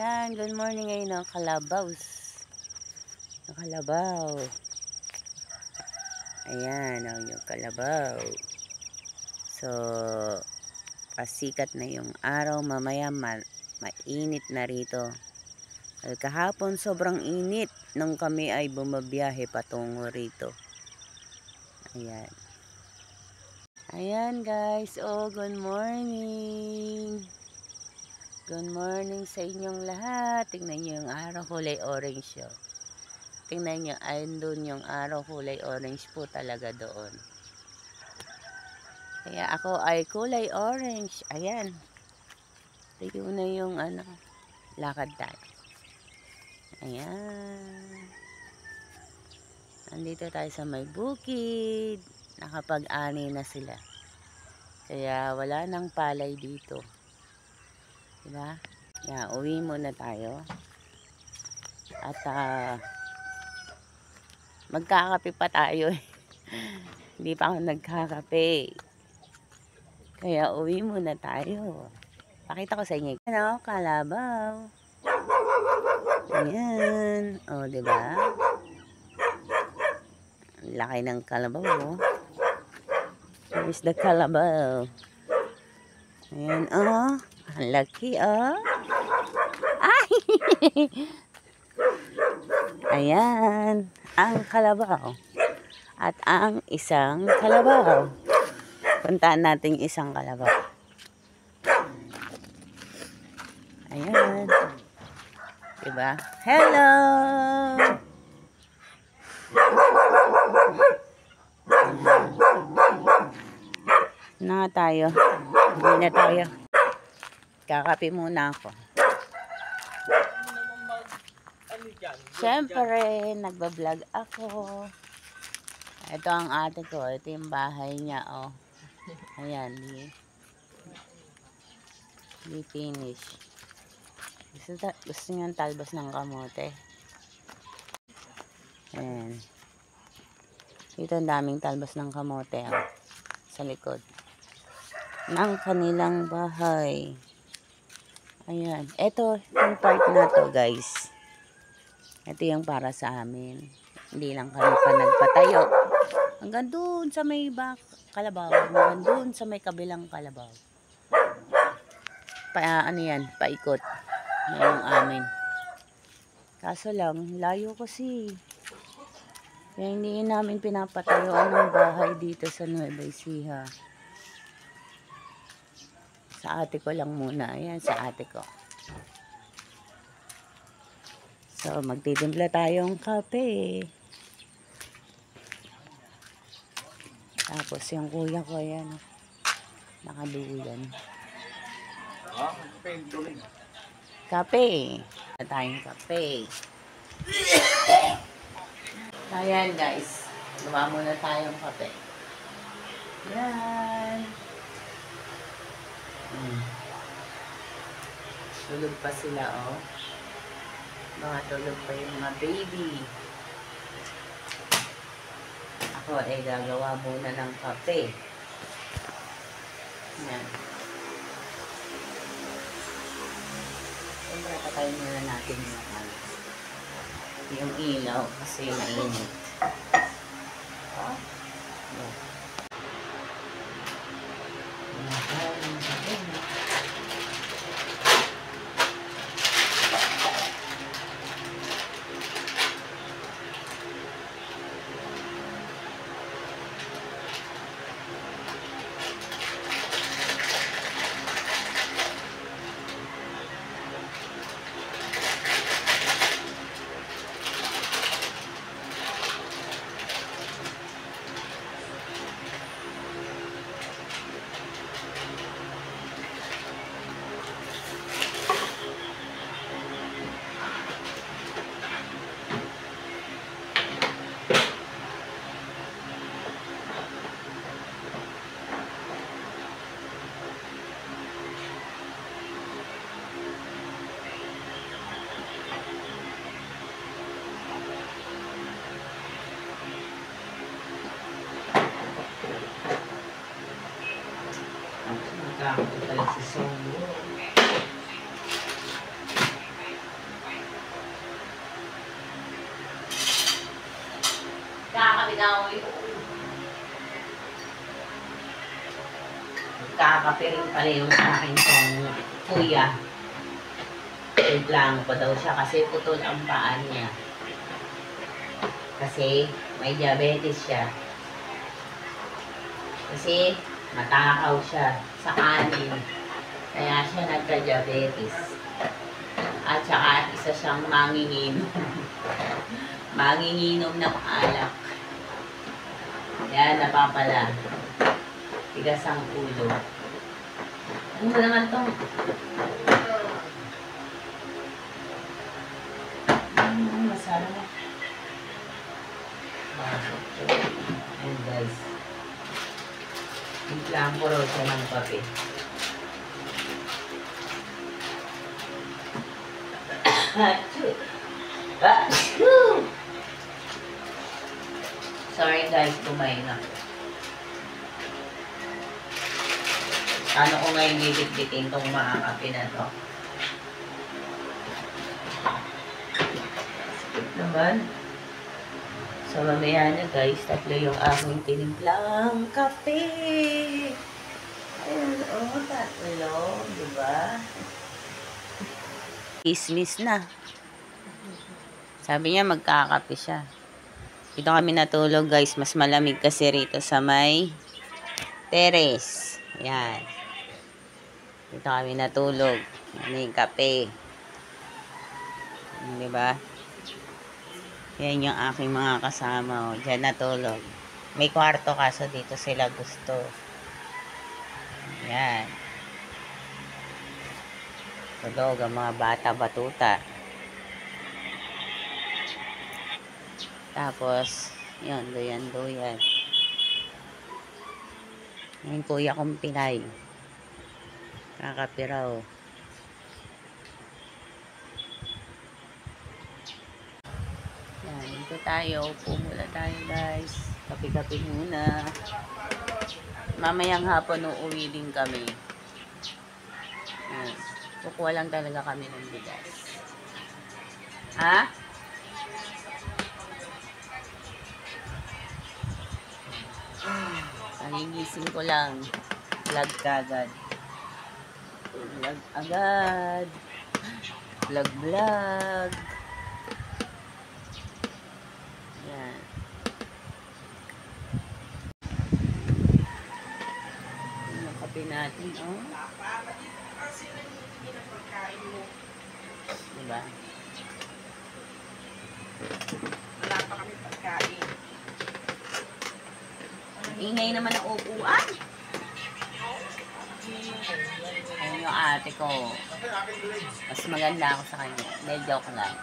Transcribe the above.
Ayan, good morning ngayon ng kalabaws. Ang kalabaw. Ayan, yung kalabaw. So, pasikat na yung araw. Mamaya mainit na rito. Kahapon sobrang init nung kami ay bumabiyahe patungo rito. Ayan. Ayan guys, good morning. Good morning sa inyong lahat. Tingnan nyo yung araw, kulay orange yun. Tingnan nyo, ayun doon yung araw, kulay orange po talaga doon. Kaya ako ay kulay orange. Ayan. Tayo na yung lakad tayo. Ayan. Andito tayo sa may bukid. Nakapag-ani na sila. Kaya wala nang palay dito. Diba? Kaya uwi muna tayo. At magkakape pa tayo. Hindi pa ako nagkakape. Kaya uwi muna tayo. Pakita ko sa inyo. Ano, kalabaw. Ayan. O, diba? Ang laki ng kalabaw, oh. Here's the kalabaw. Ayan, oh. Ang laki, oh. Ay! Ayan. Ang kalabaw. At ang isang kalabaw. Puntaan natin isang kalabaw. Ayan. Diba? Hello! Na tayo. Hindi na tayo. Kakape muna ako. Siyempre, nagbablog ako. Ito ang ate ko. Ito yung bahay niya, oh. Ayan, di finish. Gusto niyang talbos ng kamote. Ayan. Ito ang daming talbos ng kamote, oh. Sa likod ng kanilang bahay. Ayan. Ito, yung part na to, guys. Ito yung para sa amin. Hindi lang kami pa nagpatayo. Hanggang doon sa may kalabaw. Hanggang doon sa may kabilang kalabaw. Ano yan? Paikot. Yung amin. Kaso lang, layo kasi. Kaya hindi namin pinapatayuan ng bahay dito sa Nueva Ecija. Sa ate ko lang muna. Ayan, sa ate ko. So, magtitimpla tayong kape. Tapos, yung kuya ko, ayan. Nakadulan. Kape. Tayong kape. Ayan, guys. Gawa muna tayong kape. Ayan. Tulog pa sila, oh. Mga tulog pa yung mga baby. Ako ay gagawa muna ng kape. Yan. Siyempre, patayin muna natin yung ilaw kasi mainit. Oh. Yan. Nagkakaroon pala si Songo. Kakape rin pala yung aking pong kuya. Reklamo pa daw siya kasi putol ang paa niya. Kasi may diabetes siya. Kasi matakaw siya sa kanin. Kaya siya nagka-diabetes. At saka isa siyang manginginom. Manginginom ng alak. Kaya napapala. Tigas ang ulo. Ano ba naman to? Masarap. Ayan guys. Biglang po raw siya ng kape. Sorry guys, kumain ako. Ano ko ngayon bibit-bitin tong mga kape na to? Skip naman. So mamaya na guys, tatlo yung aking tinimplang kape. Ayun, oh, tatlo, diba? Kismis na. Sabi niya magkakape siya. Dito kami natulog guys, mas malamig kasi rito sa may terrace. Yan. Dito kami natulog. Yan yung kape. Diba? Yan yung aking mga kasama. Diyan natulog. May kwarto kaso dito sila gusto. Yan. Tulog ang mga bata-batuta. Tapos, yun, duyan-duyan. Yung kuya kong Pinay. Kakapiraw. Yan, dito tayo. Upo muna tayo guys. Kape-kape muna. Mamayang hapon uuwi din kami. Yan. Kukuha lang talaga kami ng bigas. Ha? Nagigising ko lang. Vlog kagad. Vlog agad. Vlog. Yan. Yung kape natin, oh. Diba? Wala pa kami pagkain. Ingay naman ang upuan. Ayun yung ate ko. Mas maganda ako sa kanya. Dahil joke lang.